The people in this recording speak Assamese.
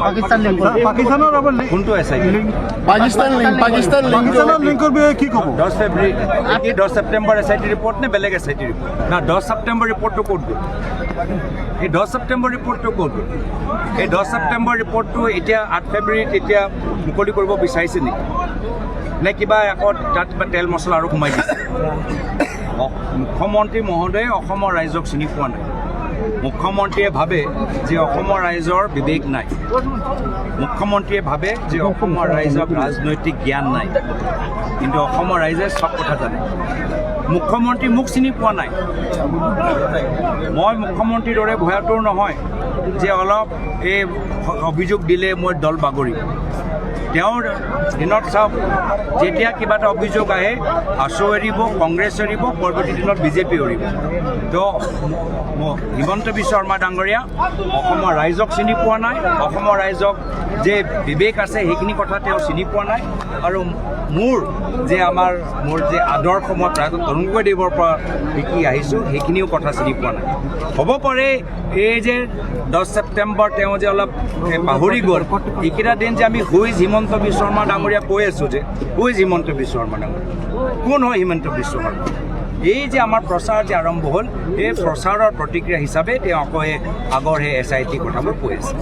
পাকিস্তানৰ কোনটো SIT পাকিস্তান লিংকৰ বিষয়ে কি ক'ব? 10 ফেব্ৰুৱাৰী 10 ছেপ্টেম্বৰ SIT ৰিপৰ্ট নে বেলেগ SIT ৰিপৰ্ট না 10 ছেপ্টেম্বৰ ৰিপৰ্টটো ক'ত গ'ল এই 10 ছেপ্টেম্বৰ ৰিপৰ্টটো ক'ত গ'ল এই 10 ছেপ্টেম্বৰ ৰিপৰ্টটো এতিয়া 8 ফেব্ৰুৱাৰীত এতিয়া মুকলি কৰিব বিচাৰিছে নেকি নে কিবা আকৌ তাত কিবা তেল মছলা আৰু সোমাই দিছে মুখ্যমন্ত্ৰী মহোদয়ে অসমৰ ৰাইজক চিনি পোৱা নাই মুখ্যমন্ত্ৰীয়ে ভাবে যে অসমৰ ৰাইজৰ বিবেক নাই মুখ্যমন্ত্ৰীয়ে ভাবে যে অসমৰ ৰাইজক ৰাজনৈতিক জ্ঞান নাই কিন্তু অসমৰ ৰাইজে সব কথা জানে মুখ্যমন্ত্ৰী মোক চিনি পোৱা নাই মই মুখ্যমন্ত্ৰীৰ দৰে ভয়াতুৰ নহয় যে অলপ এই অভিযোগ দিলে মই দল বাগৰিম তেওঁৰ দিনত চাওক যেতিয়া কিবা এটা অভিযোগ আহে আছু এৰিব কংগ্ৰেছ এৰিব পৰৱৰ্তী দিনত বিজেপি এৰিব তো হিমন্ত বিশ্ব শৰ্মা ডাঙৰীয়া অসমৰ ৰাইজক চিনি পোৱা নাই অসমৰ ৰাইজক যে বিবেক আছে সেইখিনি কথা তেওঁ চিনি পোৱা নাই আৰু মোৰ যে আদৰ্শ মই প্ৰায় তৰুণ গগৈদেৱৰ পৰা শিকি আহিছোঁ সেইখিনিও কথা চিনি পোৱা নাই হ'ব পাৰে এই যে 10 ছেপ্টেম্বৰ তেওঁ যে অলপ পাহৰি গ'ল এইকেইটা দিন যে আমি হিমন্ত বিশ্ব শৰ্মা ডাঙৰীয়া কৈ আছোঁ যে হিমন্ত বিশ্ব শৰ্মা ডাঙৰীয়া কোন হয় হিমন্ত বিশ্ব শৰ্মা এই যে আমাৰ প্ৰচাৰ যে আৰম্ভ হ'ল এই প্ৰচাৰৰ প্ৰতিক্ৰিয়া হিচাপে তেওঁ আকৌ আগৰ সেই SIT কথাবোৰ কৈ আছে